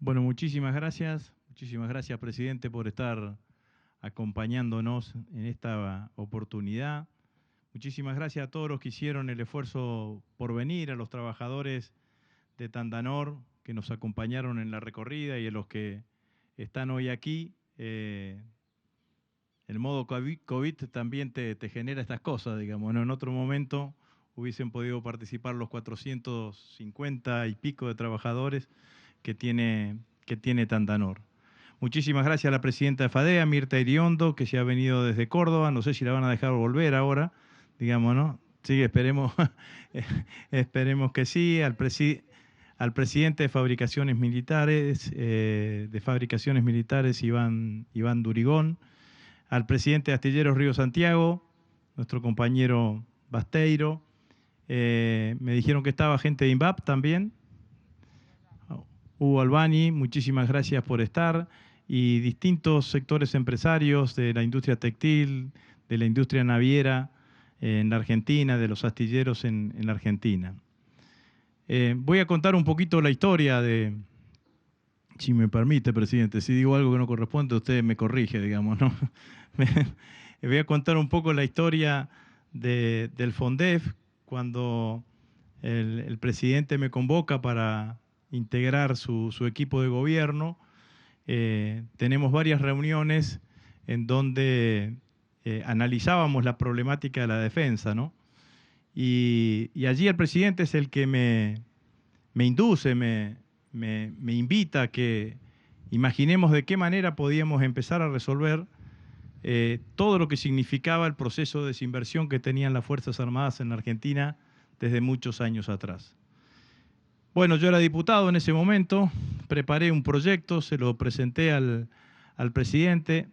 Bueno, muchísimas gracias, presidente, por estar acompañándonos en esta oportunidad. Muchísimas gracias a todos los que hicieron el esfuerzo por venir, a los trabajadores de Tandanor que nos acompañaron en la recorrida y a los que están hoy aquí. El modo COVID también te genera estas cosas, digamos, ¿no? En otro momento hubiesen podido participar los 450 y pico de trabajadores que tiene Tandanor. Muchísimas gracias a la presidenta de FADEA, Mirta Iriondo, que se ha venido desde Córdoba. No sé si la van a dejar volver ahora, digamos, ¿no? Sí, esperemos, esperemos que sí. Al presidente de Fabricaciones Militares, Iván Durigón. Al presidente de Astilleros Río Santiago, nuestro compañero Basteiro. Me dijeron que estaba gente de INVAP también. Hugo Albani, muchísimas gracias por estar, y distintos sectores empresarios de la industria textil, de la industria naviera en la Argentina, de los astilleros en la Argentina. Voy a contar un poquito la historia si me permite, presidente, si digo algo que no corresponde, usted me corrige, digamos, ¿no? Voy a contar un poco la historia del FONDEF, cuando el presidente me convoca para integrar su equipo de gobierno. Tenemos varias reuniones en donde analizábamos la problemática de la defensa, ¿no? Y allí el presidente es el que me induce, me invita a que imaginemos de qué manera podíamos empezar a resolver todo lo que significaba el proceso de desinversión que tenían las Fuerzas Armadas en la Argentina desde muchos años atrás. Bueno, yo era diputado en ese momento, preparé un proyecto, se lo presenté al presidente,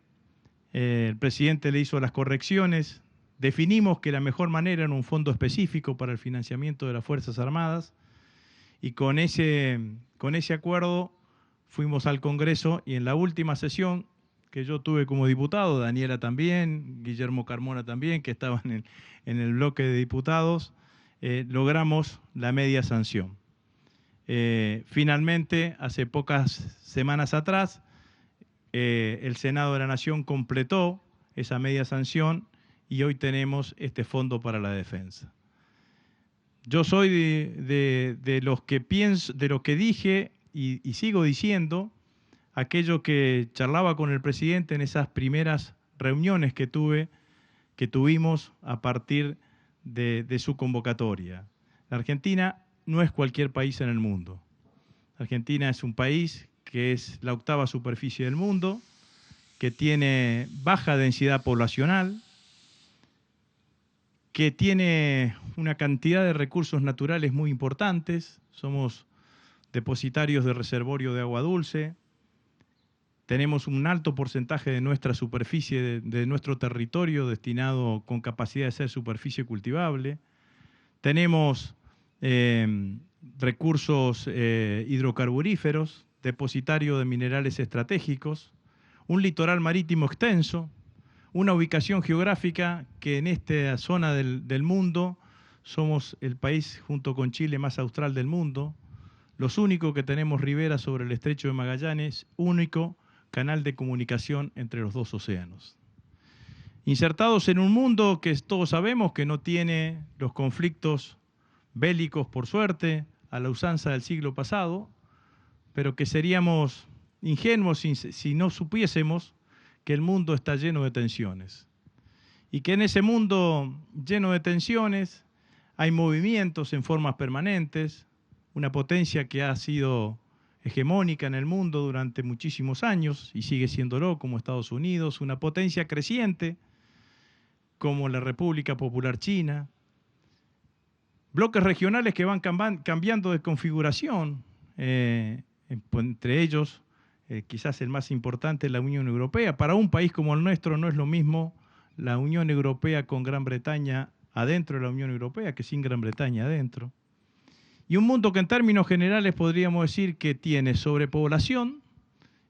el presidente le hizo las correcciones, definimos que la mejor manera era un fondo específico para el financiamiento de las Fuerzas Armadas, y con ese acuerdo fuimos al Congreso, y en la última sesión que yo tuve como diputado, Daniela también, Guillermo Carmona también, que estaban en el bloque de diputados, logramos la media sanción. Finalmente, hace pocas semanas atrás, el Senado de la Nación completó esa media sanción y hoy tenemos este fondo para la defensa. Yo soy de los que pienso, de lo que dije y sigo diciendo, aquello que charlaba con el presidente en esas primeras reuniones que tuvimos a partir de su convocatoria. La Argentina no es cualquier país en el mundo. Argentina es un país que es la octava superficie del mundo, que tiene baja densidad poblacional, que tiene una cantidad de recursos naturales muy importantes. Somos depositarios de reservorio de agua dulce, tenemos un alto porcentaje de nuestra superficie, de nuestro territorio destinado con capacidad de ser superficie cultivable, tenemos recursos hidrocarburíferos, depositario de minerales estratégicos, un litoral marítimo extenso, una ubicación geográfica que en esta zona del mundo somos el país junto con Chile más austral del mundo, los únicos que tenemos ribera sobre el estrecho de Magallanes, único canal de comunicación entre los dos océanos. Insertados en un mundo que todos sabemos que no tiene los conflictos bélicos, por suerte, a la usanza del siglo pasado, pero que seríamos ingenuos si no supiésemos que el mundo está lleno de tensiones. Y que en ese mundo lleno de tensiones hay movimientos en formas permanentes, una potencia que ha sido hegemónica en el mundo durante muchísimos años y sigue siéndolo, como Estados Unidos, una potencia creciente como la República Popular China, bloques regionales que van cambiando de configuración, entre ellos quizás el más importante es la Unión Europea. Para un país como el nuestro no es lo mismo la Unión Europea con Gran Bretaña adentro de la Unión Europea que sin Gran Bretaña adentro. Y un mundo que en términos generales podríamos decir que tiene sobrepoblación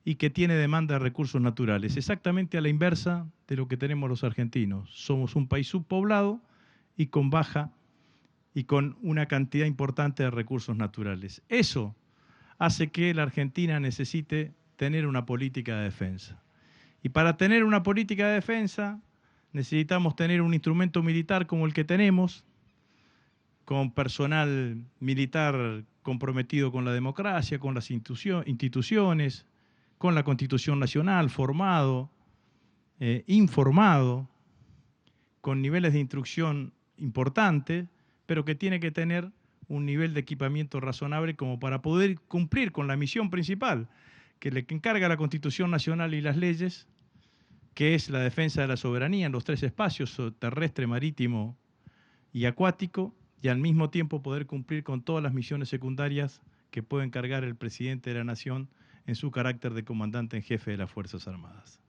y que tiene demanda de recursos naturales, exactamente a la inversa de lo que tenemos los argentinos. Somos un país subpoblado y con baja y con una cantidad importante de recursos naturales. Eso, hace que la Argentina necesite tener una política de defensa. Y para tener una política de defensa necesitamos tener un instrumento militar como el que tenemos, con personal militar comprometido con la democracia, con las instituciones, con la Constitución Nacional, formado, informado, con niveles de instrucción importantes, pero que tiene que tener un nivel de equipamiento razonable como para poder cumplir con la misión principal que le encarga la Constitución Nacional y las leyes, que es la defensa de la soberanía en los tres espacios, terrestre, marítimo y acuático, y al mismo tiempo poder cumplir con todas las misiones secundarias que puede encargar el presidente de la Nación en su carácter de comandante en jefe de las Fuerzas Armadas.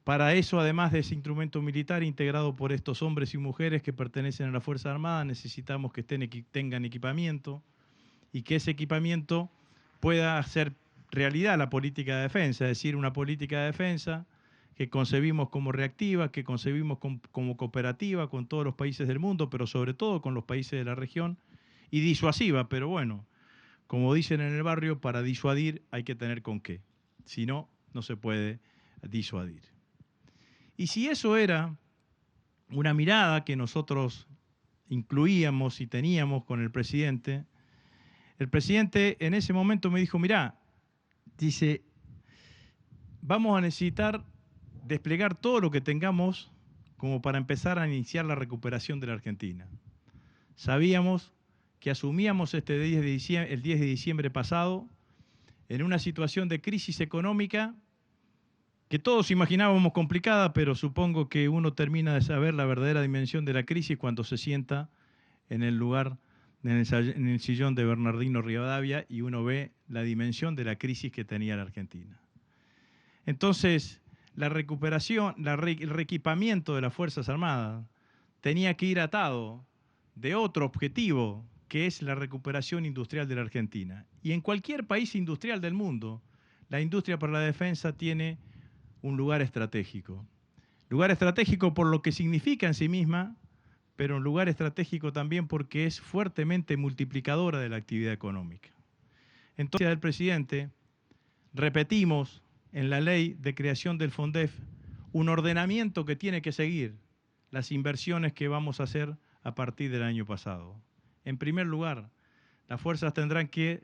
Para eso, además de ese instrumento militar integrado por estos hombres y mujeres que pertenecen a la Fuerza Armada, necesitamos que tengan equipamiento y que ese equipamiento pueda hacer realidad la política de defensa, es decir, una política de defensa que concebimos como reactiva, que concebimos como cooperativa con todos los países del mundo, pero sobre todo con los países de la región, y disuasiva, pero bueno, como dicen en el barrio, para disuadir hay que tener con qué, si no, no se puede disuadir. Y si eso era una mirada que nosotros incluíamos y teníamos con el presidente en ese momento me dijo, mirá, dice, vamos a necesitar desplegar todo lo que tengamos como para empezar a iniciar la recuperación de la Argentina. Sabíamos que asumíamos el 10 de diciembre pasado en una situación de crisis económica que todos imaginábamos complicada, pero supongo que uno termina de saber la verdadera dimensión de la crisis cuando se sienta en el lugar, en el sillón de Bernardino Rivadavia y uno ve la dimensión de la crisis que tenía la Argentina. Entonces, la recuperación, el reequipamiento de las Fuerzas Armadas tenía que ir atado de otro objetivo, que es la recuperación industrial de la Argentina. Y en cualquier país industrial del mundo, la industria para la defensa tiene un lugar estratégico. Lugar estratégico por lo que significa en sí misma, pero un lugar estratégico también porque es fuertemente multiplicadora de la actividad económica. Entonces, del presidente, repetimos en la ley de creación del FONDEF un ordenamiento que tiene que seguir las inversiones que vamos a hacer a partir del año pasado. En primer lugar, las fuerzas tendrán que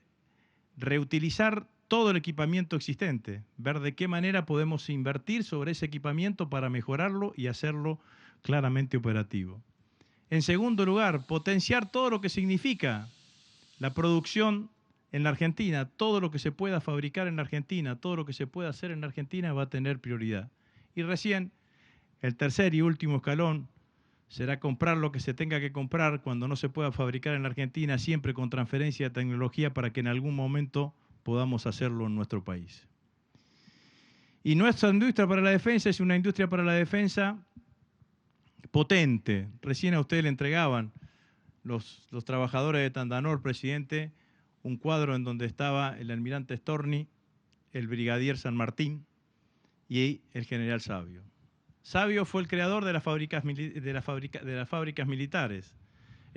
reutilizar todo el equipamiento existente, ver de qué manera podemos invertir sobre ese equipamiento para mejorarlo y hacerlo claramente operativo. En segundo lugar, potenciar todo lo que significa la producción en la Argentina, todo lo que se pueda fabricar en la Argentina, todo lo que se pueda hacer en la Argentina va a tener prioridad. Y recién, el tercer y último escalón será comprar lo que se tenga que comprar cuando no se pueda fabricar en la Argentina, siempre con transferencia de tecnología para que en algún momento podamos hacerlo en nuestro país. Y nuestra industria para la defensa es una industria para la defensa potente. Recién a usted le entregaban los trabajadores de Tandanor, presidente, un cuadro en donde estaba el almirante Storni, el brigadier San Martín y el general Savio. Savio fue el creador de las fábricas militares.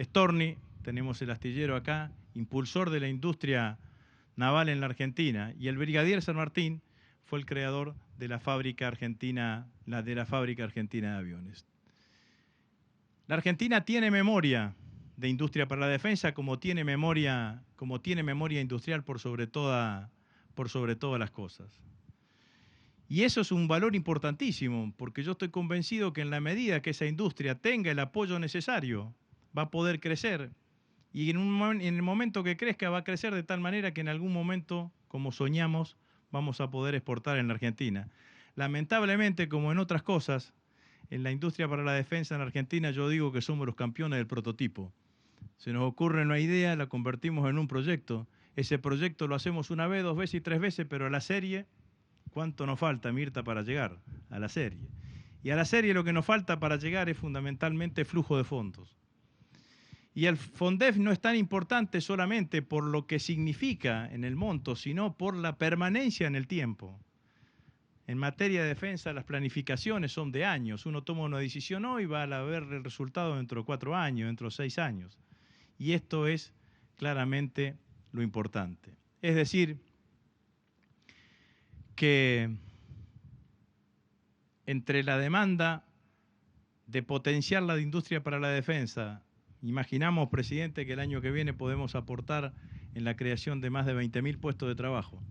Storni, tenemos el astillero acá, impulsor de la industria naval en la Argentina, y el brigadier San Martín fue el creador de la fábrica argentina de aviones. La Argentina tiene memoria de industria para la defensa, como tiene memoria industrial por sobre todas las cosas. Y eso es un valor importantísimo, porque yo estoy convencido que en la medida que esa industria tenga el apoyo necesario, va a poder crecer. Y en el momento que crezca va a crecer de tal manera que en algún momento, como soñamos, vamos a poder exportar en la Argentina. Lamentablemente, como en otras cosas, en la industria para la defensa en la Argentina yo digo que somos los campeones del prototipo. Se nos ocurre una idea, la convertimos en un proyecto. Ese proyecto lo hacemos una vez, dos veces y tres veces, pero a la serie, ¿cuánto nos falta, Mirta, para llegar a la serie? Y a la serie lo que nos falta para llegar es fundamentalmente flujo de fondos. Y el FONDEF no es tan importante solamente por lo que significa en el monto, sino por la permanencia en el tiempo. En materia de defensa, las planificaciones son de años. Uno toma una decisión hoy y va a ver el resultado dentro de 4 años, dentro de 6 años. Y esto es claramente lo importante. Es decir, que entre la demanda de potenciar la industria para la defensa, imaginamos, presidente, que el año que viene podemos aportar en la creación de más de 20.000 puestos de trabajo,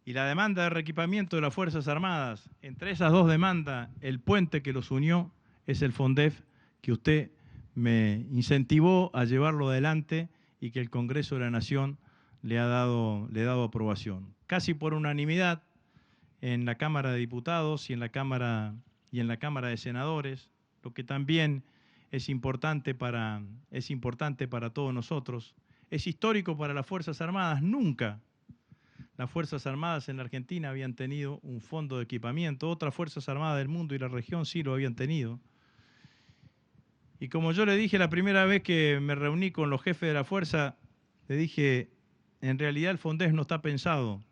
y la demanda de reequipamiento de las Fuerzas Armadas, entre esas dos demandas, el puente que los unió es el FONDEF, que usted me incentivó a llevarlo adelante y que el Congreso de la Nación le ha dado aprobación. Casi por unanimidad en la Cámara de Diputados y en la Cámara de Senadores, lo que también es importante para todos nosotros. Es histórico para las Fuerzas Armadas. Nunca las Fuerzas Armadas en la Argentina habían tenido un fondo de equipamiento. Otras Fuerzas Armadas del mundo y la región sí lo habían tenido. Y como yo le dije la primera vez que me reuní con los jefes de la Fuerza, le dije, en realidad el FONDEF no está pensado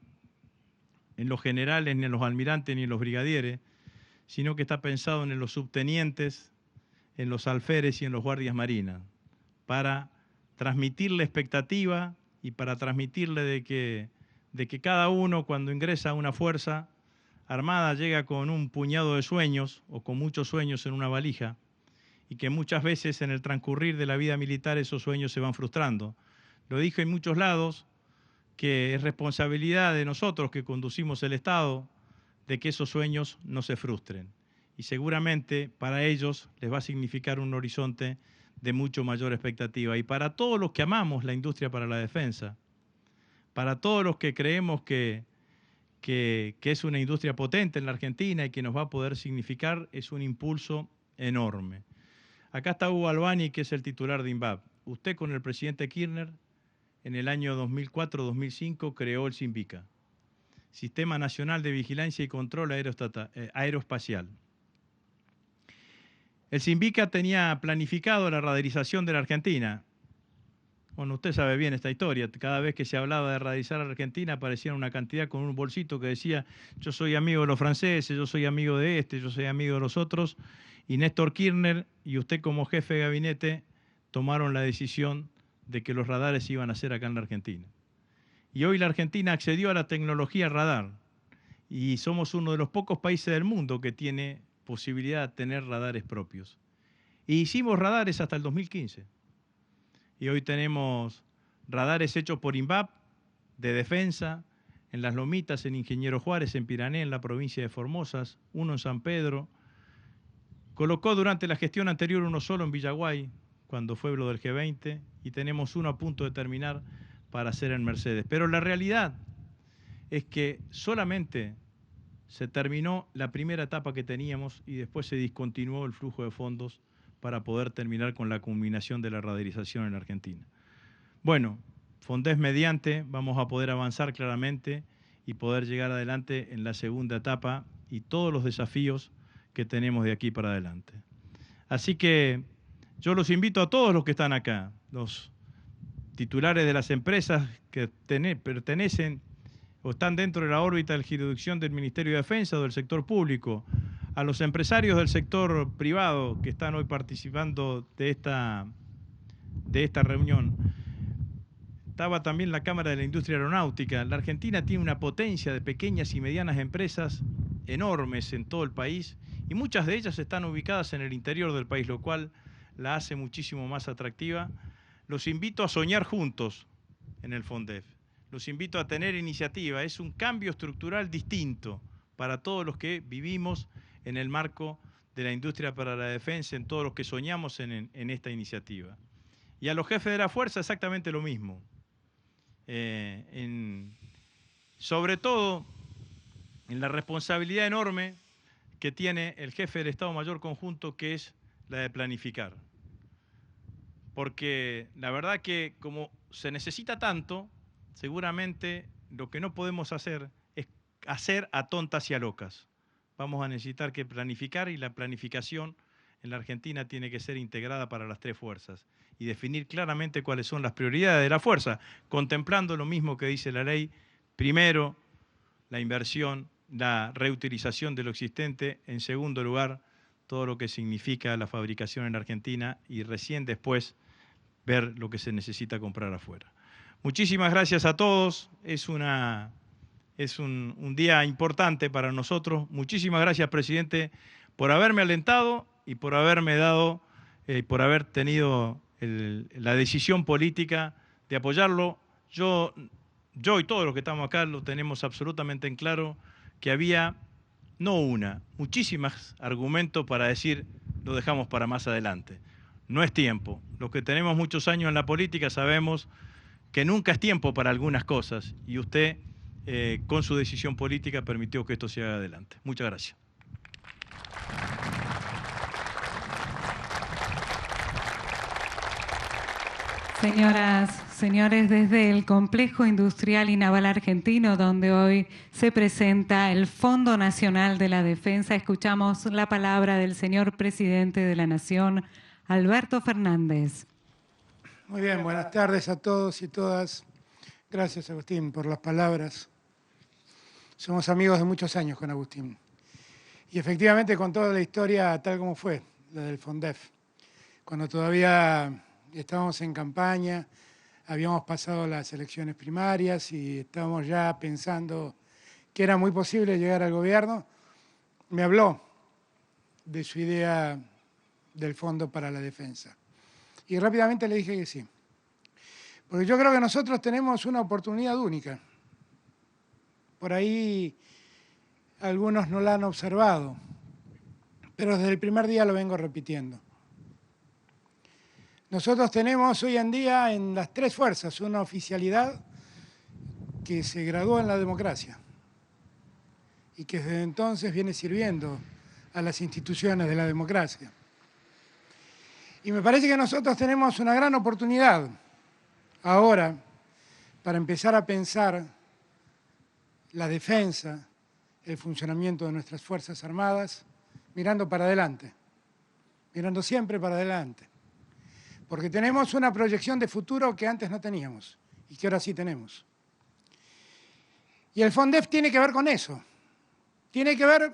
en los generales, ni en los almirantes, ni en los brigadieres, sino que está pensado en los subtenientes, en los alférez y en los guardias marinas, para transmitirle expectativa y para transmitirle de que cada uno cuando ingresa a una fuerza armada llega con un puñado de sueños o con muchos sueños en una valija y que muchas veces en el transcurrir de la vida militar esos sueños se van frustrando. Lo dije en muchos lados, que es responsabilidad de nosotros que conducimos el Estado de que esos sueños no se frustren. Y seguramente para ellos les va a significar un horizonte de mucho mayor expectativa. Y para todos los que amamos la industria para la defensa, para todos los que creemos que es una industria potente en la Argentina y que nos va a poder significar, es un impulso enorme. Acá está Hugo Albani, que es el titular de INVAP. Usted con el presidente Kirchner, en el año 2004-2005, creó el SINVICA, Sistema Nacional de Vigilancia y Control Aeroespacial. El SINVICA tenía planificado la radarización de la Argentina. Bueno, usted sabe bien esta historia. Cada vez que se hablaba de radarizar a la Argentina aparecía una cantidad con un bolsito que decía yo soy amigo de los franceses, yo soy amigo de este, yo soy amigo de los otros. Y Néstor Kirchner y usted como jefe de gabinete tomaron la decisión de que los radares iban a ser acá en la Argentina. Y hoy la Argentina accedió a la tecnología radar y somos uno de los pocos países del mundo que tiene posibilidad de tener radares propios. Y hicimos radares hasta el 2015. Y hoy tenemos radares hechos por INVAP, de defensa, en Las Lomitas, en Ingeniero Juárez, en Pirané, en la provincia de Formosa, uno en San Pedro. Colocó durante la gestión anterior uno solo en Villaguay, cuando fue lo del G20, y tenemos uno a punto de terminar para hacer en Mercedes. Pero la realidad es que solamente se terminó la primera etapa que teníamos y después se discontinuó el flujo de fondos para poder terminar con la culminación de la radarización en Argentina. Bueno, FONDEF mediante vamos a poder avanzar claramente y poder llegar adelante en la segunda etapa y todos los desafíos que tenemos de aquí para adelante. Así que yo los invito a todos los que están acá, los titulares de las empresas que pertenecen o están dentro de la órbita de jurisdicción del Ministerio de Defensa o del sector público, a los empresarios del sector privado que están hoy participando de esta reunión. Estaba también la Cámara de la Industria Aeronáutica. La Argentina tiene una potencia de pequeñas y medianas empresas enormes en todo el país y muchas de ellas están ubicadas en el interior del país, lo cual la hace muchísimo más atractiva. Los invito a soñar juntos en el FONDEF. Los invito a tener iniciativa. Es un cambio estructural distinto para todos los que vivimos en el marco de la industria para la defensa, en todos los que soñamos en esta iniciativa. Y a los jefes de la fuerza exactamente lo mismo. Sobre todo en la responsabilidad enorme que tiene el jefe del Estado Mayor Conjunto, que es la de planificar. Porque la verdad que como se necesita tanto, seguramente lo que no podemos hacer es hacer a tontas y a locas. Vamos a necesitar que planificar y la planificación en la Argentina tiene que ser integrada para las tres fuerzas y definir claramente cuáles son las prioridades de la fuerza, contemplando lo mismo que dice la ley. Primero, la inversión, la reutilización de lo existente. En segundo lugar, todo lo que significa la fabricación en Argentina y recién después ver lo que se necesita comprar afuera. Muchísimas gracias a todos. Es un día importante para nosotros. Muchísimas gracias, presidente, por haberme alentado y por haberme dado, por haber tenido la decisión política de apoyarlo. Yo y todos los que estamos acá lo tenemos absolutamente en claro que había no muchísimos argumentos para decir lo dejamos para más adelante. No es tiempo. Los que tenemos muchos años en la política sabemos que nunca es tiempo para algunas cosas y usted con su decisión política permitió que esto se haga adelante. Muchas gracias. Señoras, señores, desde el Complejo Industrial y Naval Argentino, donde hoy se presenta el Fondo Nacional de la Defensa, escuchamos la palabra del señor Presidente de la Nación, Alberto Fernández. Muy bien, buenas tardes a todos y todas. Gracias, Agustín, por las palabras. Somos amigos de muchos años con Agustín. Y efectivamente con toda la historia tal como fue, la del FONDEF. Cuando todavía estábamos en campaña, habíamos pasado las elecciones primarias y estábamos ya pensando que era muy posible llegar al gobierno, me habló de su idea del Fondo para la Defensa. Y rápidamente le dije que sí. Porque yo creo que nosotros tenemos una oportunidad única. Por ahí algunos no la han observado, pero desde el primer día lo vengo repitiendo. Nosotros tenemos hoy en día en las tres fuerzas una oficialidad que se graduó en la democracia y que desde entonces viene sirviendo a las instituciones de la democracia. Y me parece que nosotros tenemos una gran oportunidad ahora para empezar a pensar la defensa, el funcionamiento de nuestras Fuerzas Armadas, mirando para adelante, mirando siempre para adelante. Porque tenemos una proyección de futuro que antes no teníamos y que ahora sí tenemos. Y el FONDEF tiene que ver con eso. Tiene que ver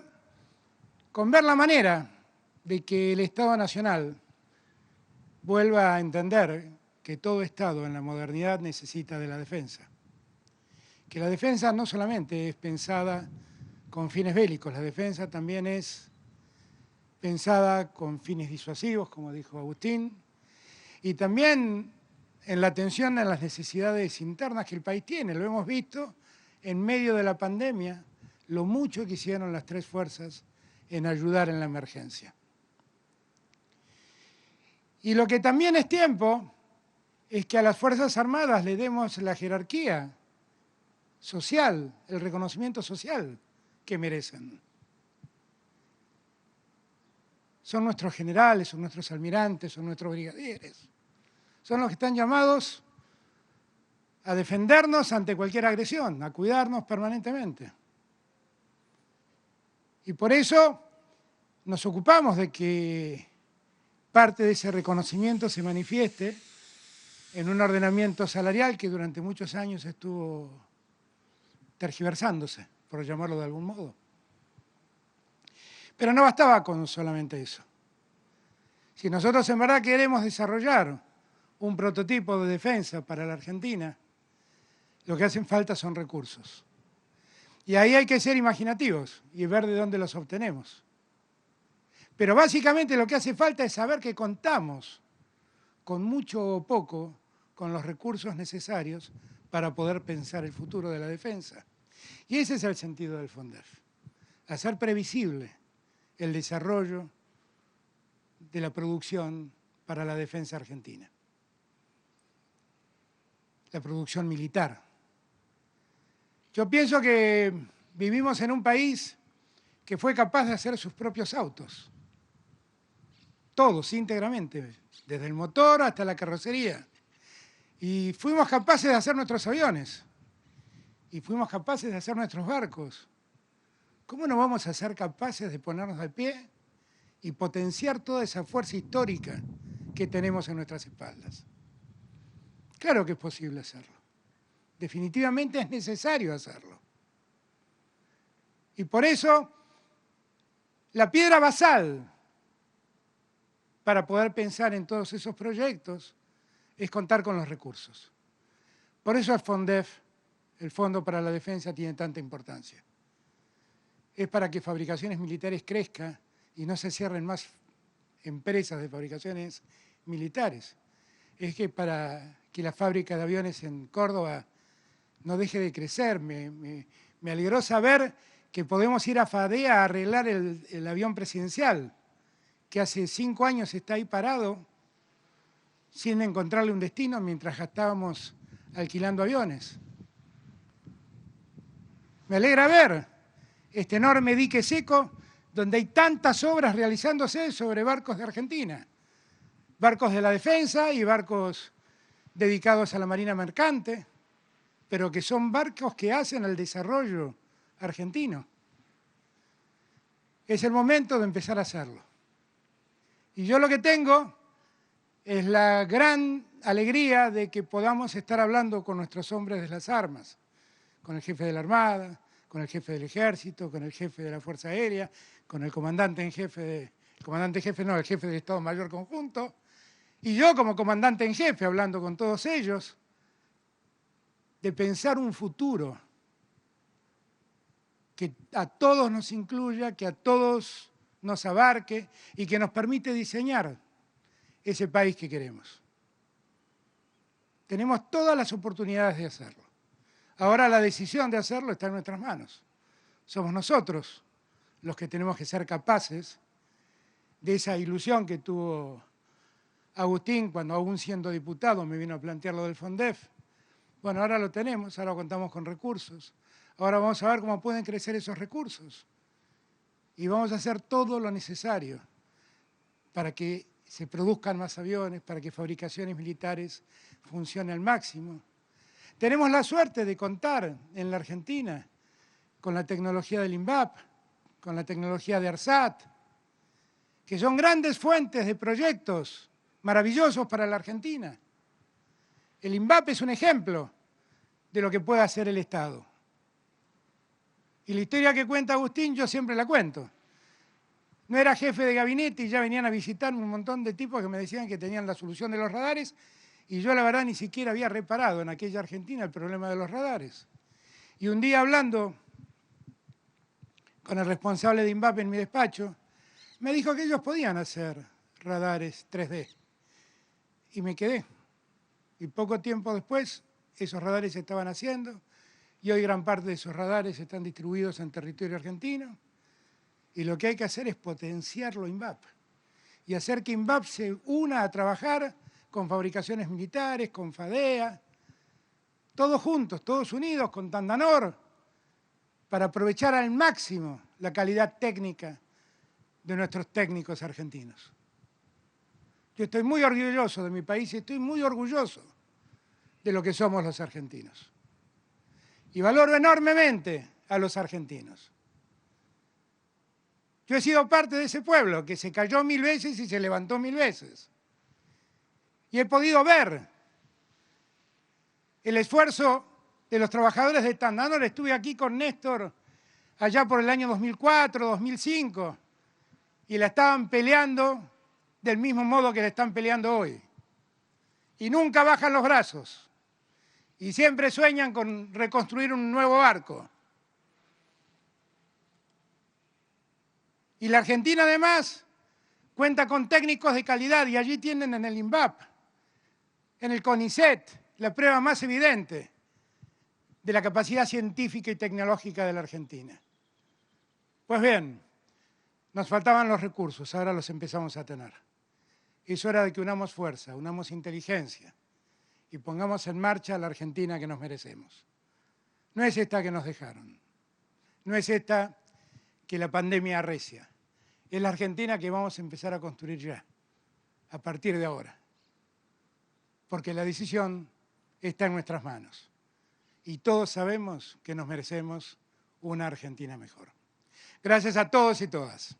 con ver la manera de que el Estado Nacional vuelva a entender que todo Estado en la modernidad necesita de la defensa. Que la defensa no solamente es pensada con fines bélicos, la defensa también es pensada con fines disuasivos, como dijo Agustín, y también en la atención a las necesidades internas que el país tiene. Lo hemos visto en medio de la pandemia, lo mucho que hicieron las tres fuerzas en ayudar en la emergencia. Y lo que también es tiempo es que a las Fuerzas Armadas le demos la jerarquía social, el reconocimiento social que merecen. Son nuestros generales, son nuestros almirantes, son nuestros brigadieres. Son los que están llamados a defendernos ante cualquier agresión, a cuidarnos permanentemente. Y por eso nos ocupamos de que parte de ese reconocimiento se manifieste en un ordenamiento salarial que durante muchos años estuvo tergiversándose, por llamarlo de algún modo. Pero no bastaba con solamente eso. Si nosotros en verdad queremos desarrollar un prototipo de defensa para la Argentina, lo que hacen falta son recursos. Y ahí hay que ser imaginativos y ver de dónde los obtenemos. Pero básicamente lo que hace falta es saber que contamos con mucho o poco con los recursos necesarios para poder pensar el futuro de la defensa. Y ese es el sentido del FONDEF, hacer previsible el desarrollo de la producción para la defensa argentina. La producción militar. Yo pienso que vivimos en un país que fue capaz de hacer sus propios autos. Todos, íntegramente, desde el motor hasta la carrocería. Y fuimos capaces de hacer nuestros aviones. Y fuimos capaces de hacer nuestros barcos. ¿Cómo no vamos a ser capaces de ponernos de pie y potenciar toda esa fuerza histórica que tenemos en nuestras espaldas? Claro que es posible hacerlo. Definitivamente es necesario hacerlo. Y por eso, la piedra basal para poder pensar en todos esos proyectos es contar con los recursos. Por eso el FONDEF, el Fondo para la Defensa, tiene tanta importancia. Es para que fabricaciones militares crezcan y no se cierren más empresas de fabricaciones militares. Es que para que la fábrica de aviones en Córdoba no deje de crecer. Me alegró saber que podemos ir a FADEA a arreglar el avión presidencial, que hace 5 años está ahí parado sin encontrarle un destino mientras estábamos alquilando aviones. Me alegra ver este enorme dique seco donde hay tantas obras realizándose sobre barcos de Argentina, barcos de la defensa y barcos dedicados a la marina mercante, pero que son barcos que hacen el desarrollo argentino. Es el momento de empezar a hacerlo. Y yo lo que tengo es la gran alegría de que podamos estar hablando con nuestros hombres de las armas, con el jefe de la Armada, con el jefe del Ejército, con el jefe de la Fuerza Aérea, con el comandante en jefe, el jefe del Estado Mayor Conjunto, y yo como comandante en jefe hablando con todos ellos, de pensar un futuro que a todos nos incluya, que a todos nos abarque y que nos permite diseñar ese país que queremos. Tenemos todas las oportunidades de hacerlo. Ahora la decisión de hacerlo está en nuestras manos. Somos nosotros los que tenemos que ser capaces de esa ilusión que tuvo Agustín cuando aún siendo diputado me vino a plantear lo del FONDEF. Bueno, ahora lo tenemos, ahora contamos con recursos. Ahora vamos a ver cómo pueden crecer esos recursos. Y vamos a hacer todo lo necesario para que se produzcan más aviones, para que fabricaciones militares funcionen al máximo. Tenemos la suerte de contar en la Argentina con la tecnología del INVAP, con la tecnología de ARSAT, que son grandes fuentes de proyectos maravillosos para la Argentina. El INVAP es un ejemplo de lo que puede hacer el Estado. Y la historia que cuenta Agustín yo siempre la cuento. No era jefe de gabinete y ya venían a visitar un montón de tipos que me decían que tenían la solución de los radares y yo la verdad ni siquiera había reparado en aquella Argentina el problema de los radares. Y un día hablando con el responsable de INVAP en mi despacho, me dijo que ellos podían hacer radares 3D. Y me quedé. Y poco tiempo después esos radares se estaban haciendo y hoy gran parte de esos radares están distribuidos en territorio argentino. Y lo que hay que hacer es potenciarlo INVAP y hacer que INVAP se una a trabajar con fabricaciones militares, con FADEA, todos juntos, todos unidos, con Tandanor, para aprovechar al máximo la calidad técnica de nuestros técnicos argentinos. Yo estoy muy orgulloso de mi país y estoy muy orgulloso de lo que somos los argentinos. Y valoro enormemente a los argentinos. Yo he sido parte de ese pueblo que se cayó 1000 veces y se levantó 1000 veces. Y he podido ver el esfuerzo de los trabajadores de Tandanor. Estuve aquí con Néstor allá por el año 2004, 2005, y la estaban peleando del mismo modo que la están peleando hoy. Y nunca bajan los brazos. Y siempre sueñan con reconstruir un nuevo barco. Y la Argentina además cuenta con técnicos de calidad y allí tienen en el INVAP, en el CONICET, la prueba más evidente de la capacidad científica y tecnológica de la Argentina. Pues bien, nos faltaban los recursos, ahora los empezamos a tener. Es hora de que unamos fuerza, unamos inteligencia y pongamos en marcha la Argentina que nos merecemos. No es esta que nos dejaron, no es esta que la pandemia arrecia. Es la Argentina que vamos a empezar a construir ya, a partir de ahora. Porque la decisión está en nuestras manos. Y todos sabemos que nos merecemos una Argentina mejor. Gracias a todos y todas.